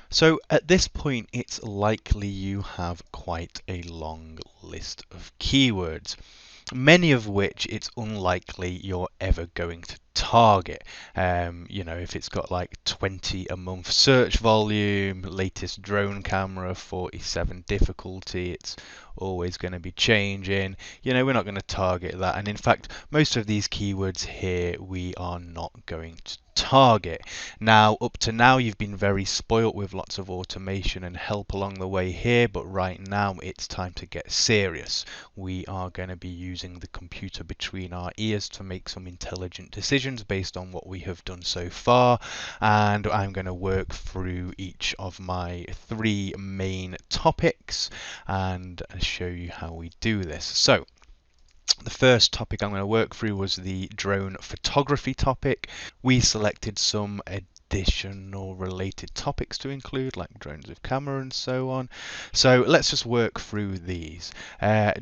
So at this point, it's likely you have quite a long list of keywords, many of which it's unlikely you're ever going to target. If it's got like 20 a month search volume, latest drone camera, 47 difficulty, it's always going to be changing. We're not going to target that. And in fact, most of these keywords here, we are not going to target. Now, up to now, you've been very spoilt with lots of automation and help along the way here, but right now it's time to get serious. We are going to be using the computer between our ears to make some intelligent decisions based on what we have done so far, and I'm going to work through each of my 3 main topics and show you how we do this. So the first topic I'm going to work through was the drone photography topic. We selected some additional related topics to include, like drones with camera and so on. So let's just work through these.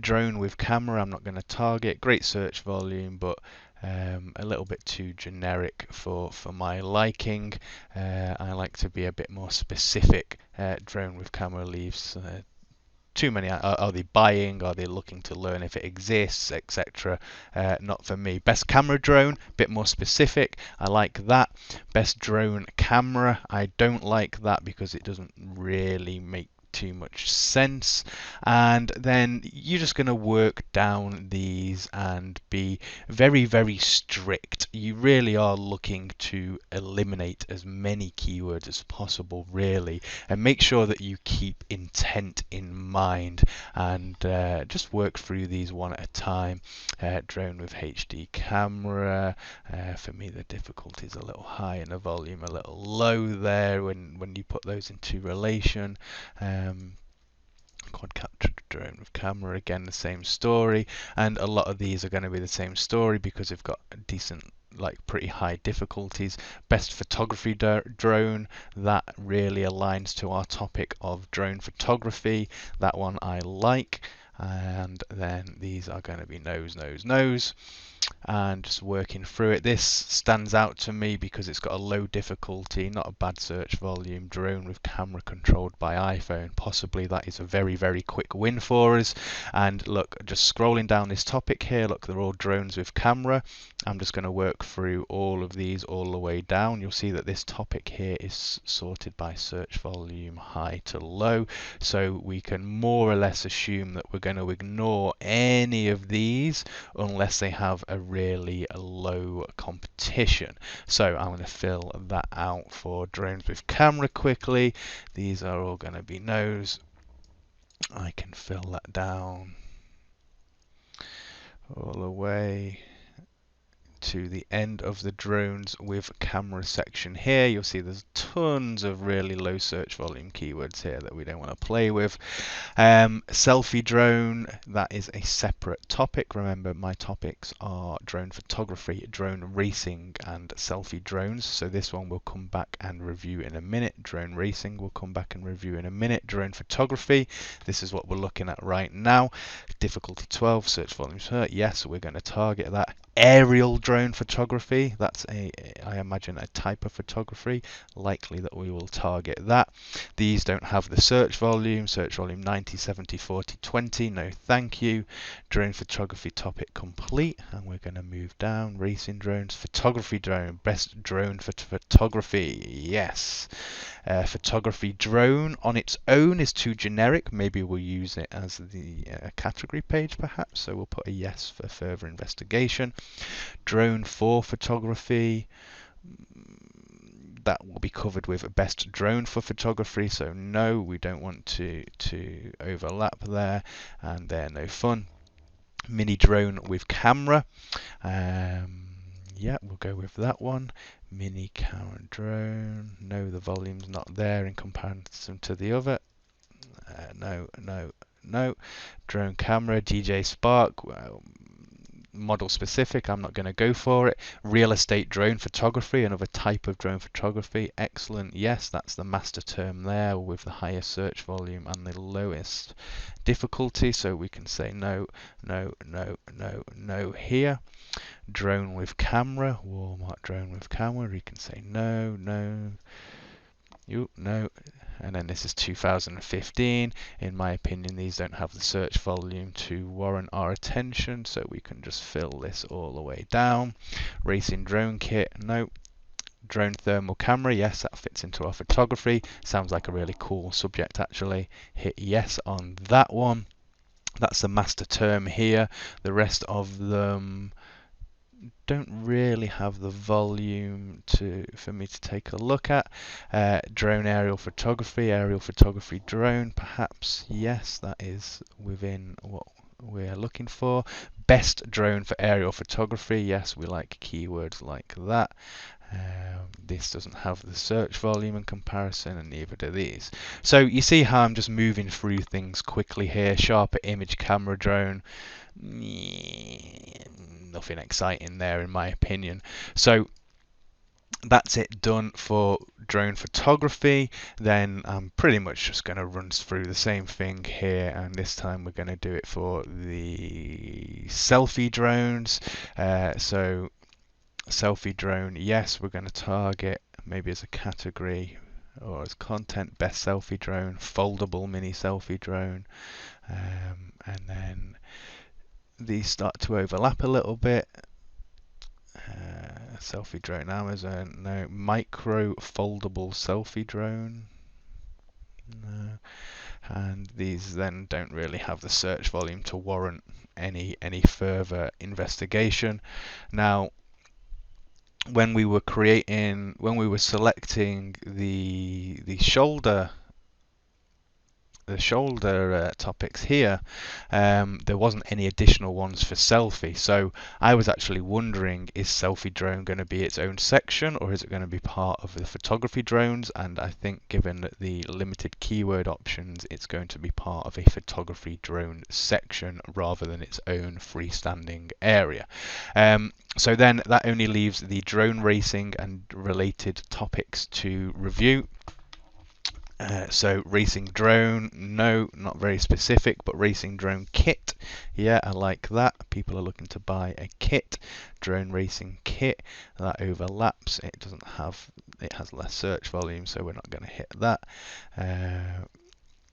Drone with camera, I'm not going to target. Great search volume, but a little bit too generic for my liking. I like to be a bit more specific. Drone with camera leaves too many. Are they buying? Are they looking to learn if it exists, etc.? Not for me. Best camera drone, bit more specific. I like that. Best drone camera, I don't like that because it doesn't really make too much sense. And then you're just going to work down these and be very, very strict. You really are looking to eliminate as many keywords as possible, really, and make sure that you keep intent in mind, and just work through these one at a time. Drone with HD camera, for me the difficulty is a little high and the volume a little low there when you put those into relation. Quad capture drone with camera, again the same story, and a lot of these are going to be the same story because they've got decent, like pretty high difficulties. Best photography drone, that really aligns to our topic of drone photography. That one I like. And then these are going to be nose, nose, nose, and just working through it. This stands out to me because it's got a low difficulty, not a bad search volume, drone with camera controlled by iPhone. Possibly that is a very, very quick win for us. And look, just scrolling down this topic here, look, they're all drones with camera. I'm just going to work through all of these all the way down. You'll see that this topic here is sorted by search volume high to low, so we can more or less assume that we're going to ignore any of these unless they have a really low competition. So I'm going to fill that out for drones with camera quickly. These are all going to be no's. I can fill that down all the way to the end of the drones with camera section here. You'll see there's tons of really low search volume keywords here that we don't want to play with. Selfie drone, that is a separate topic. Remember, my topics are drone photography, drone racing, and selfie drones. So this one we'll come back and review in a minute. Drone racing we'll come back and review in a minute. Drone photography, this is what we're looking at right now. Difficulty 12, search volumes hurt. Yes, we're going to target that. Aerial drone photography, that's I imagine a type of photography, likely that we will target that. These don't have the search volume 90, 70, 40, 20, no thank you. Drone photography topic complete, and we're going to move down. Racing drones, photography drone, best drone for photography, yes. Photography drone on its own is too generic. Maybe we'll use it as the category page perhaps, so we'll put a yes for further investigation. Drone for photography, that will be covered with best drone for photography, so no, we don't want to overlap there, and they're no fun. Mini drone with camera, yeah, we'll go with that one. Mini camera drone, no, the volume's not there in comparison to the other. No, no, no. Drone camera, DJ Spark, well, model specific, I'm not going to go for it. Real estate drone photography, another type of drone photography, excellent, yes, that's the master term there with the highest search volume and the lowest difficulty, so we can say no, no, no, no, no here. Drone with camera, Walmart drone with camera, we can say no, no, no, and then this is 2015. In my opinion, these don't have the search volume to warrant our attention, so we can just fill this all the way down. Racing drone kit, no. Drone thermal camera, yes, that fits into our photography. Sounds like a really cool subject actually. Hit yes on that one. That's the master term here. The rest of them don't really have the volume for me to take a look at. Drone aerial photography drone, perhaps, yes, that is within what we're looking for. Best drone for aerial photography, yes, we like keywords like that. This doesn't have the search volume in comparison, and neither do these. So you see how I'm just moving through things quickly here. Sharper image camera drone, nothing exciting there in my opinion. So that's it done for drone photography. Then I'm pretty much just going to run through the same thing here, and this time we're going to do it for the selfie drones. So selfie drone, yes, we're going to target maybe as a category or as content, best selfie drone, foldable mini selfie drone, and then these start to overlap a little bit. Selfie drone Amazon, no. Micro foldable selfie drone, no. And these then don't really have the search volume to warrant any further investigation. Now, when we were selecting the shoulder topics here, there wasn't any additional ones for selfie. So I was actually wondering, is selfie drone going to be its own section, or is it going to be part of the photography drones? And I think given the limited keyword options, it's going to be part of a photography drone section rather than its own freestanding area. So then that only leaves the drone racing and related topics to review. So racing drone, no, not very specific, but racing drone kit, yeah, I like that. People are looking to buy a kit. Drone racing kit, that overlaps. It has less search volume, so we're not going to hit that.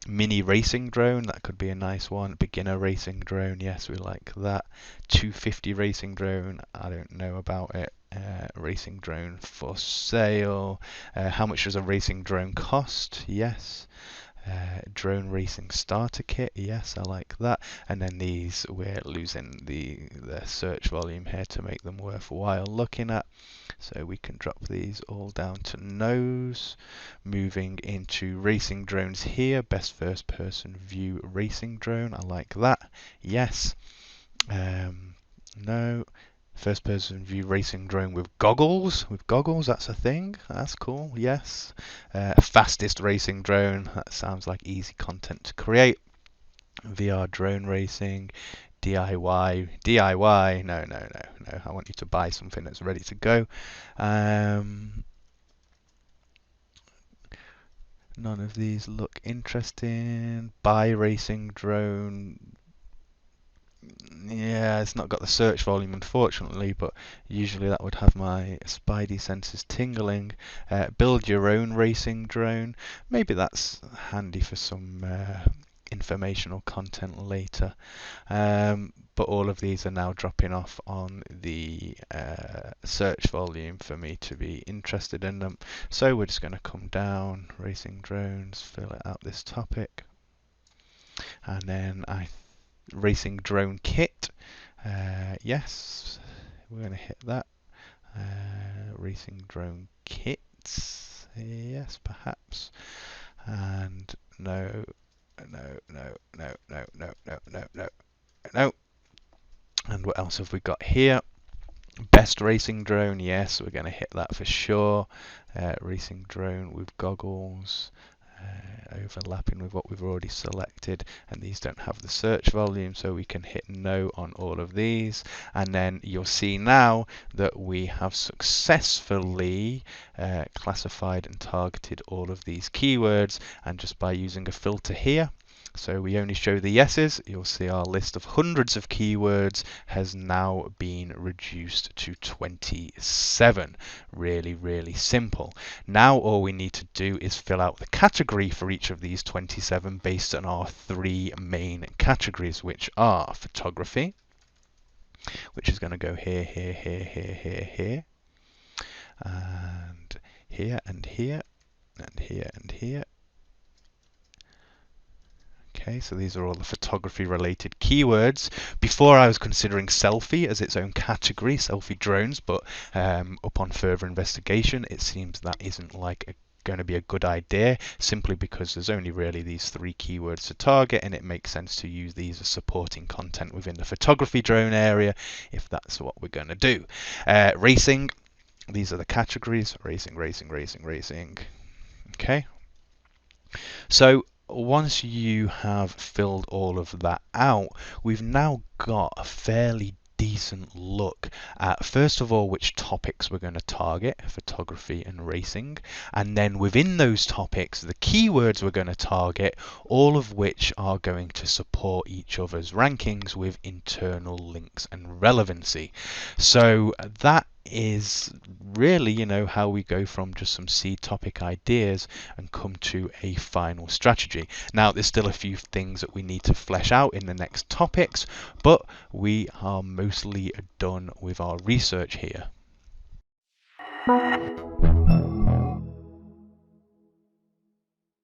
Mini racing drone, that could be a nice one. Beginner racing drone, yes, we like that. 250 racing drone, I don't know about it. Racing drone for sale. How much does a racing drone cost? Yes. Drone racing starter kit, yes, I like that. And then these, we're losing the search volume here to make them worthwhile looking at. So we can drop these all down to no's. Moving into racing drones here, best first person view racing drone, I like that, yes. No. First person view racing drone with goggles. That's a thing. That's cool, yes. Fastest racing drone. That sounds like easy content to create. VR drone racing. DIY. No. I want you to buy something that's ready to go. None of these look interesting. Buy racing drone. Yeah, it's not got the search volume unfortunately, but usually that would have my spidey senses tingling. Build your own racing drone. Maybe that's handy for some informational content later. But all of these are now dropping off on the search volume for me to be interested in them. So we're just going to come down, racing drones, fill it out this topic. And then racing drone kit, yes, we're going to hit that. Racing drone kits, yes, perhaps. And no. And what else have we got here? Best racing drone, yes, we're going to hit that for sure. Racing drone with goggles. Overlapping with what we've already selected, and these don't have the search volume, so we can hit no on all of these. And then you'll see now that we have successfully classified and targeted all of these keywords, and just by using a filter here, So we only show the yeses. You'll see our list of hundreds of keywords has now been reduced to 27. Really, really simple. Now all we need to do is fill out the category for each of these 27 based on our three main categories, which are photography, which is going to go here, here, here, here, here, here, and here, and here, and here, and here. Okay, so these are all the photography related keywords. Before I was considering selfie as its own category, selfie drones, but upon further investigation, it seems that isn't going to be a good idea, simply because there's only really these three keywords to target, and it makes sense to use these as supporting content within the photography drone area if that's what we're going to do. Racing, these are the categories: racing, racing, racing, racing. Okay, so once you have filled all of that out, we've now got a fairly decent look at, first of all, which topics we're going to target, photography and racing, and then within those topics, the keywords we're going to target, all of which are going to support each other's rankings with internal links and relevancy. So that is really, how we go from just some seed topic ideas and come to a final strategy. Now, there's still a few things that we need to flesh out in the next topics, but we are mostly done with our research here.